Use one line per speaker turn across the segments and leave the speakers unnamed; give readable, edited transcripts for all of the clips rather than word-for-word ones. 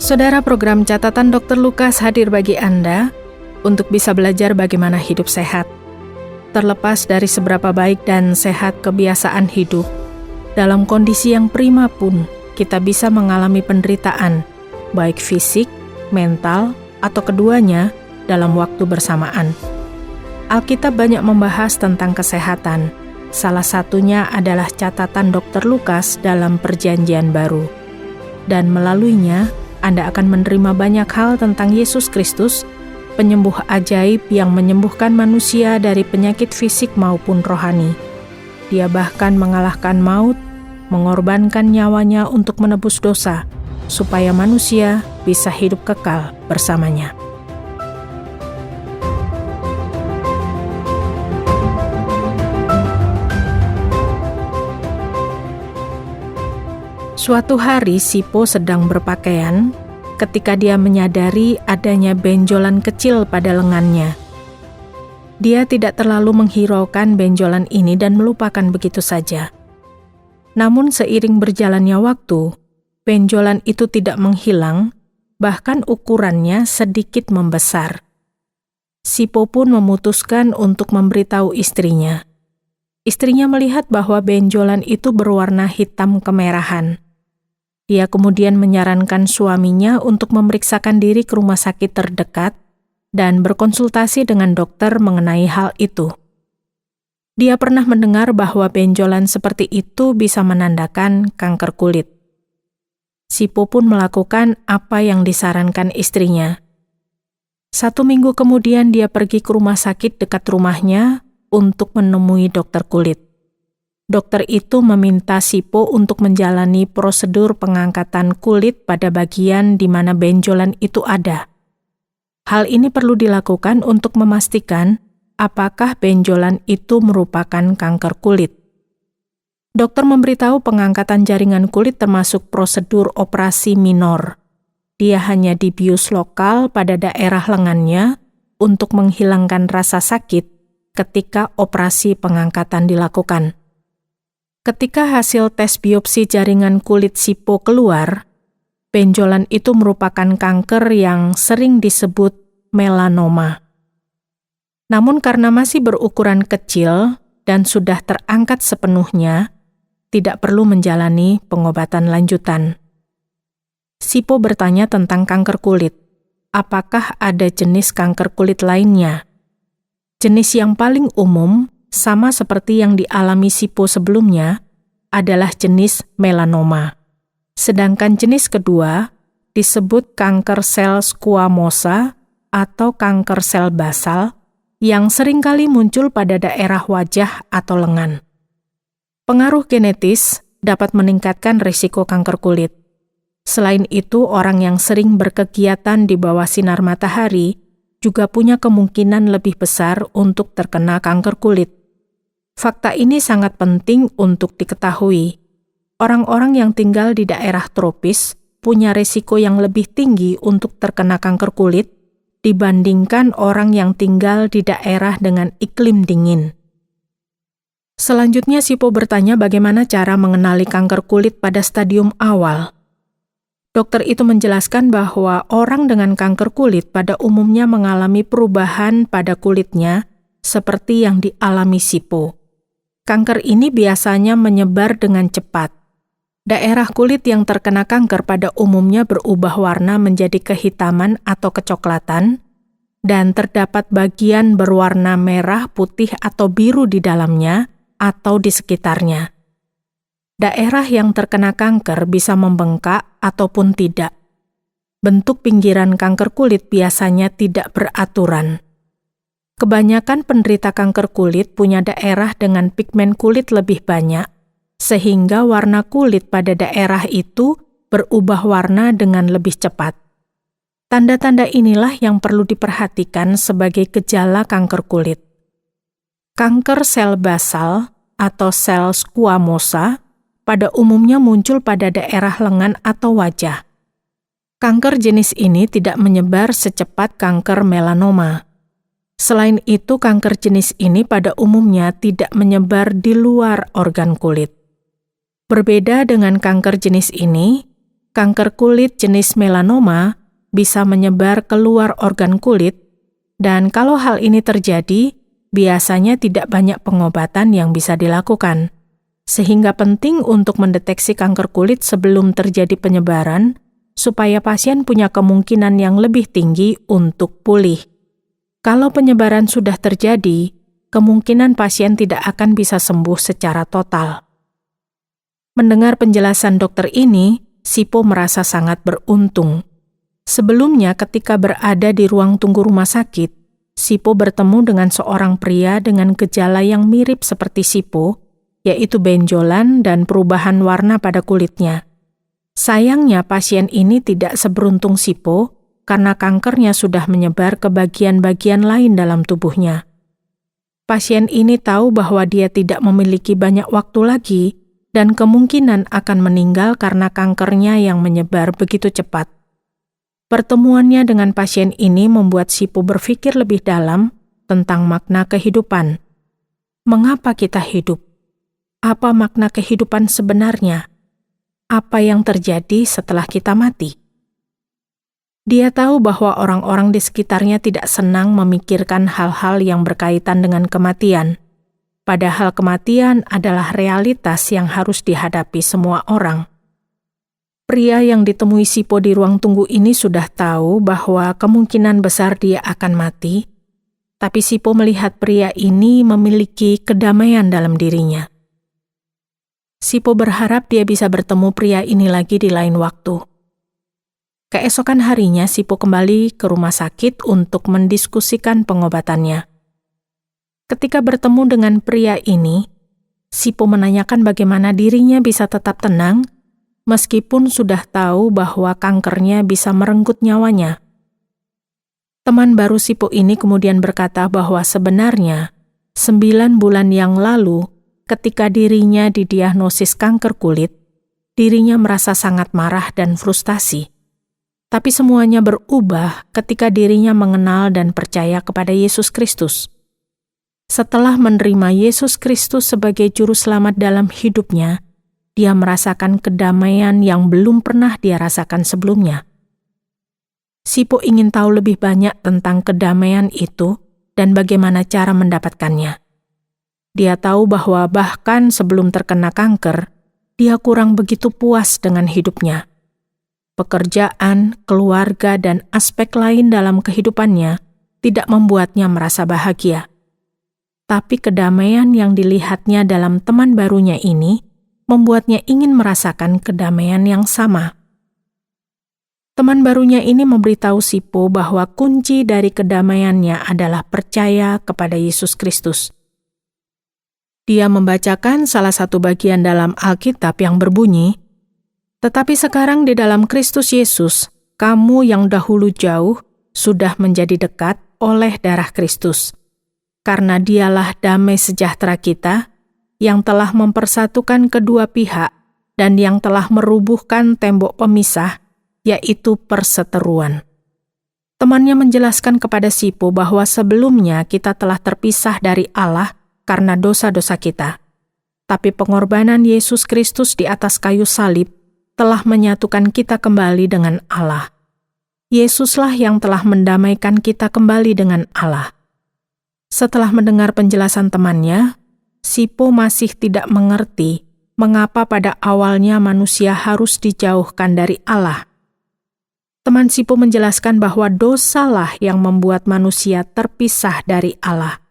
Saudara, program Catatan Dr. Lukas hadir bagi Anda untuk bisa belajar bagaimana hidup sehat. Terlepas dari seberapa baik dan sehat kebiasaan hidup, dalam kondisi yang prima pun kita bisa mengalami penderitaan, baik fisik, mental, atau keduanya dalam waktu bersamaan. Alkitab banyak membahas tentang kesehatan. Salah satunya adalah catatan Dr. Lukas dalam Perjanjian Baru. Dan melaluinya, Anda akan menerima banyak hal tentang Yesus Kristus, penyembuh ajaib yang menyembuhkan manusia dari penyakit fisik maupun rohani. Dia bahkan mengalahkan maut, mengorbankan nyawanya untuk menebus dosa, supaya manusia bisa hidup kekal bersamanya. Suatu hari Sipo sedang berpakaian ketika dia menyadari adanya benjolan kecil pada lengannya. Dia tidak terlalu menghiraukan benjolan ini dan melupakan begitu saja. Namun seiring berjalannya waktu, benjolan itu tidak menghilang, bahkan ukurannya sedikit membesar. Sipo pun memutuskan untuk memberitahu istrinya. Istrinya melihat bahwa benjolan itu berwarna hitam kemerahan. Dia kemudian menyarankan suaminya untuk memeriksakan diri ke rumah sakit terdekat dan berkonsultasi dengan dokter mengenai hal itu. Dia pernah mendengar bahwa benjolan seperti itu bisa menandakan kanker kulit. Sipo pun melakukan apa yang disarankan istrinya. 1 minggu kemudian dia pergi ke rumah sakit dekat rumahnya untuk menemui dokter kulit. Dokter itu meminta Sipo untuk menjalani prosedur pengangkatan kulit pada bagian di mana benjolan itu ada. Hal ini perlu dilakukan untuk memastikan apakah benjolan itu merupakan kanker kulit. Dokter memberitahu pengangkatan jaringan kulit termasuk prosedur operasi minor. Dia hanya dibius lokal pada daerah lengannya untuk menghilangkan rasa sakit ketika operasi pengangkatan dilakukan. Ketika hasil tes biopsi jaringan kulit Sipo keluar, benjolan itu merupakan kanker yang sering disebut melanoma. Namun karena masih berukuran kecil dan sudah terangkat sepenuhnya, tidak perlu menjalani pengobatan lanjutan. Sipo bertanya tentang kanker kulit. Apakah ada jenis kanker kulit lainnya? Jenis yang paling umum, sama seperti yang dialami Sipo sebelumnya, adalah jenis melanoma. Sedangkan jenis kedua disebut kanker sel squamosa atau kanker sel basal yang seringkali muncul pada daerah wajah atau lengan. Pengaruh genetis dapat meningkatkan risiko kanker kulit. Selain itu, orang yang sering berkegiatan di bawah sinar matahari juga punya kemungkinan lebih besar untuk terkena kanker kulit. Fakta ini sangat penting untuk diketahui. Orang-orang yang tinggal di daerah tropis punya risiko yang lebih tinggi untuk terkena kanker kulit dibandingkan orang yang tinggal di daerah dengan iklim dingin. Selanjutnya, Sipo bertanya bagaimana cara mengenali kanker kulit pada stadium awal. Dokter itu menjelaskan bahwa orang dengan kanker kulit pada umumnya mengalami perubahan pada kulitnya seperti yang dialami Sipo. Kanker ini biasanya menyebar dengan cepat. Daerah kulit yang terkena kanker pada umumnya berubah warna menjadi kehitaman atau kecoklatan, dan terdapat bagian berwarna merah, putih, atau biru di dalamnya atau di sekitarnya. Daerah yang terkena kanker bisa membengkak ataupun tidak. Bentuk pinggiran kanker kulit biasanya tidak beraturan. Kebanyakan penderita kanker kulit punya daerah dengan pigmen kulit lebih banyak, sehingga warna kulit pada daerah itu berubah warna dengan lebih cepat. Tanda-tanda inilah yang perlu diperhatikan sebagai gejala kanker kulit. Kanker sel basal atau sel squamosa pada umumnya muncul pada daerah lengan atau wajah. Kanker jenis ini tidak menyebar secepat kanker melanoma. Selain itu, kanker jenis ini pada umumnya tidak menyebar di luar organ kulit. Berbeda dengan kanker jenis ini, Kanker kulit jenis melanoma bisa menyebar keluar organ kulit, dan kalau hal ini terjadi, biasanya tidak banyak pengobatan yang bisa dilakukan. Sehingga penting untuk mendeteksi kanker kulit sebelum terjadi penyebaran, supaya pasien punya kemungkinan yang lebih tinggi untuk pulih. Kalau penyebaran sudah terjadi, kemungkinan pasien tidak akan bisa sembuh secara total. Mendengar penjelasan dokter ini, Sipo merasa sangat beruntung. Sebelumnya ketika berada di ruang tunggu rumah sakit, Sipo bertemu dengan seorang pria dengan gejala yang mirip seperti Sipo, yaitu benjolan dan perubahan warna pada kulitnya. Sayangnya pasien ini tidak seberuntung Sipo karena kankernya sudah menyebar ke bagian-bagian lain dalam tubuhnya. Pasien ini tahu bahwa dia tidak memiliki banyak waktu lagi dan kemungkinan akan meninggal karena kankernya yang menyebar begitu cepat. Pertemuannya dengan pasien ini membuat Sipo berpikir lebih dalam tentang makna kehidupan. Mengapa kita hidup? Apa makna kehidupan sebenarnya? Apa yang terjadi setelah kita mati? Dia tahu bahwa orang-orang di sekitarnya tidak senang memikirkan hal-hal yang berkaitan dengan kematian. Padahal kematian adalah realitas yang harus dihadapi semua orang. Pria yang ditemui Sipo di ruang tunggu ini sudah tahu bahwa kemungkinan besar dia akan mati, tapi Sipo melihat pria ini memiliki kedamaian dalam dirinya. Sipo berharap dia bisa bertemu pria ini lagi di lain waktu. Keesokan harinya, Sipo kembali ke rumah sakit untuk mendiskusikan pengobatannya. Ketika bertemu dengan pria ini, Sipo menanyakan bagaimana dirinya bisa tetap tenang meskipun sudah tahu bahwa kankernya bisa merenggut nyawanya. Teman baru Sipo ini kemudian berkata bahwa sebenarnya 9 bulan yang lalu ketika dirinya didiagnosis kanker kulit, dirinya merasa sangat marah dan frustasi. Tapi semuanya berubah ketika dirinya mengenal dan percaya kepada Yesus Kristus. Setelah menerima Yesus Kristus sebagai juru selamat dalam hidupnya, dia merasakan kedamaian yang belum pernah dia rasakan sebelumnya. Sipo ingin tahu lebih banyak tentang kedamaian itu dan bagaimana cara mendapatkannya. Dia tahu bahwa bahkan sebelum terkena kanker, dia kurang begitu puas dengan hidupnya. Pekerjaan, keluarga, dan aspek lain dalam kehidupannya tidak membuatnya merasa bahagia. Tapi kedamaian yang dilihatnya dalam teman barunya ini membuatnya ingin merasakan kedamaian yang sama. Teman barunya ini memberitahu Sipo bahwa kunci dari kedamaiannya adalah percaya kepada Yesus Kristus. Dia membacakan salah satu bagian dalam Alkitab yang berbunyi, "Tetapi sekarang di dalam Kristus Yesus, kamu yang dahulu jauh sudah menjadi dekat oleh darah Kristus. Karena dialah damai sejahtera kita, yang telah mempersatukan kedua pihak dan yang telah merubuhkan tembok pemisah, yaitu perseteruan." Temannya menjelaskan kepada Sipo bahwa sebelumnya kita telah terpisah dari Allah karena dosa-dosa kita. Tapi pengorbanan Yesus Kristus di atas kayu salib telah menyatukan kita kembali dengan Allah. Yesuslah yang telah mendamaikan kita kembali dengan Allah. Setelah mendengar penjelasan temannya, Sipo masih tidak mengerti mengapa pada awalnya manusia harus dijauhkan dari Allah. Teman Sipo menjelaskan bahwa dosalah yang membuat manusia terpisah dari Allah.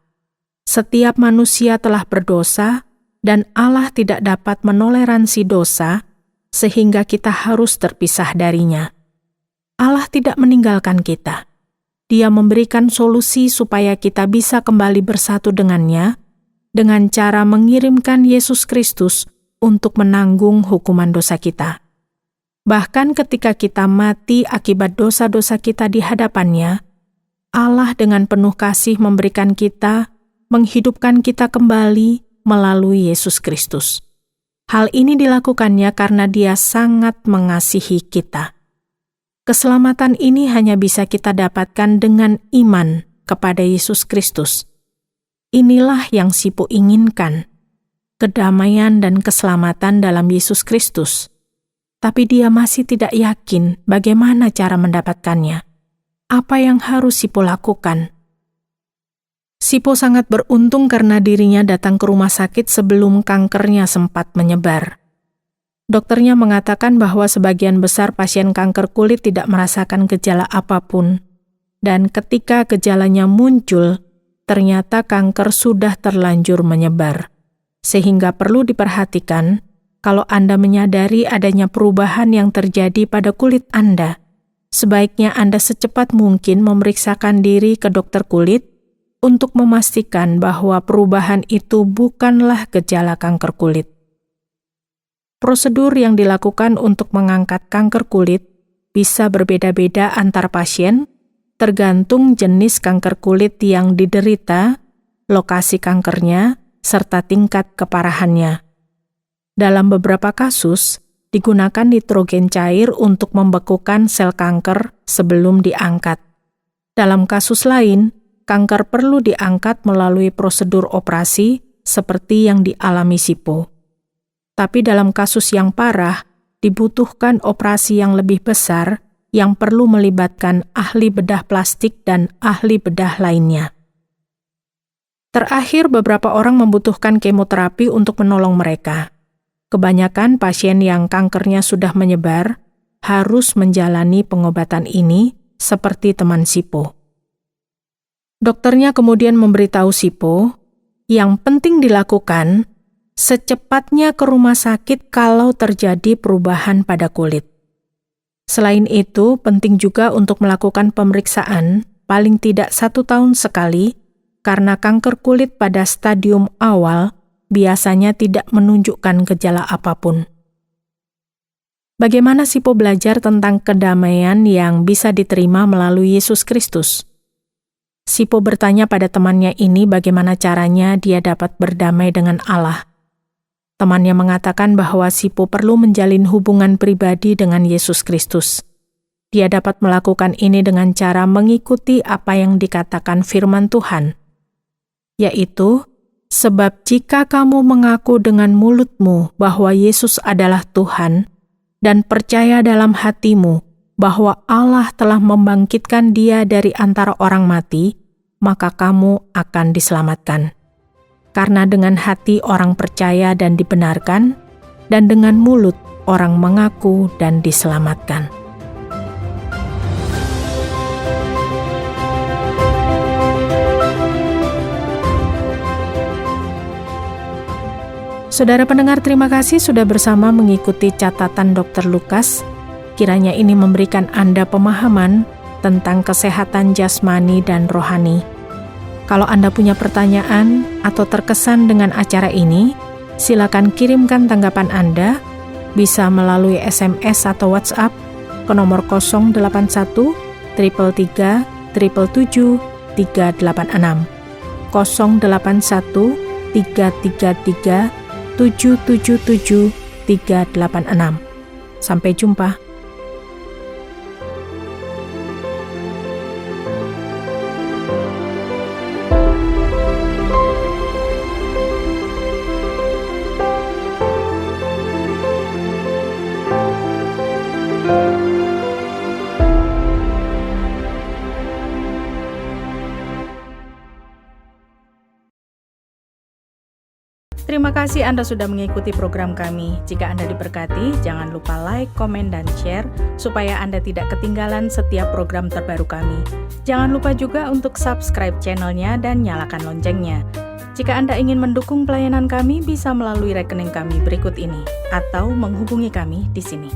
Setiap manusia telah berdosa dan Allah tidak dapat menoleransi dosa sehingga kita harus terpisah darinya. Allah tidak meninggalkan kita. Dia memberikan solusi supaya kita bisa kembali bersatu dengannya dengan cara mengirimkan Yesus Kristus untuk menanggung hukuman dosa kita. Bahkan ketika kita mati akibat dosa-dosa kita di hadapannya, Allah dengan penuh kasih memberikan kita, menghidupkan kita kembali melalui Yesus Kristus. Hal ini dilakukannya karena Dia sangat mengasihi kita. Keselamatan ini hanya bisa kita dapatkan dengan iman kepada Yesus Kristus. Inilah yang Sipo inginkan, kedamaian dan keselamatan dalam Yesus Kristus. Tapi dia masih tidak yakin bagaimana cara mendapatkannya. Apa yang harus Sipo lakukan? Sipo sangat beruntung karena dirinya datang ke rumah sakit sebelum kankernya sempat menyebar. Dokternya mengatakan bahwa sebagian besar pasien kanker kulit tidak merasakan gejala apapun. Dan ketika gejalanya muncul, ternyata kanker sudah terlanjur menyebar. Sehingga perlu diperhatikan kalau Anda menyadari adanya perubahan yang terjadi pada kulit Anda. Sebaiknya Anda secepat mungkin memeriksakan diri ke dokter kulit untuk memastikan bahwa perubahan itu bukanlah gejala kanker kulit. Prosedur yang dilakukan untuk mengangkat kanker kulit bisa berbeda-beda antar pasien, tergantung jenis kanker kulit yang diderita, lokasi kankernya, serta tingkat keparahannya. Dalam beberapa kasus, digunakan nitrogen cair untuk membekukan sel kanker sebelum diangkat. Dalam kasus lain, kanker perlu diangkat melalui prosedur operasi seperti yang dialami Sipo. Tapi dalam kasus yang parah, dibutuhkan operasi yang lebih besar yang perlu melibatkan ahli bedah plastik dan ahli bedah lainnya. Terakhir, beberapa orang membutuhkan kemoterapi untuk menolong mereka. Kebanyakan pasien yang kankernya sudah menyebar harus menjalani pengobatan ini seperti teman Sipo. Dokternya kemudian memberitahu Sipo, yang penting dilakukan secepatnya ke rumah sakit kalau terjadi perubahan pada kulit. Selain itu, penting juga untuk melakukan pemeriksaan paling tidak 1 tahun sekali, karena kanker kulit pada stadium awal biasanya tidak menunjukkan gejala apapun. Bagaimana Sipo belajar tentang kedamaian yang bisa diterima melalui Yesus Kristus? Sipo bertanya pada temannya ini bagaimana caranya dia dapat berdamai dengan Allah. Temannya mengatakan bahwa Sipo perlu menjalin hubungan pribadi dengan Yesus Kristus. Dia dapat melakukan ini dengan cara mengikuti apa yang dikatakan firman Tuhan, yaitu, sebab jika kamu mengaku dengan mulutmu bahwa Yesus adalah Tuhan, dan percaya dalam hatimu bahwa Allah telah membangkitkan Dia dari antara orang mati, maka kamu akan diselamatkan. Karena dengan hati orang percaya dan dibenarkan, dan dengan mulut orang mengaku dan diselamatkan. Saudara pendengar, terima kasih sudah bersama mengikuti catatan Dr. Lukas. Kiranya ini memberikan Anda pemahaman tentang kesehatan jasmani dan rohani. Kalau Anda punya pertanyaan atau terkesan dengan acara ini, silakan kirimkan tanggapan Anda, bisa melalui SMS atau WhatsApp ke nomor 081 333 777 386, 081 333 777 386. Sampai jumpa. Terima kasih Anda sudah mengikuti program kami. Jika Anda diberkati, jangan lupa like, komen, dan share supaya Anda tidak ketinggalan setiap program terbaru kami. Jangan lupa juga untuk subscribe channelnya dan nyalakan loncengnya. Jika Anda ingin mendukung pelayanan kami, bisa melalui rekening kami berikut ini atau menghubungi kami di sini.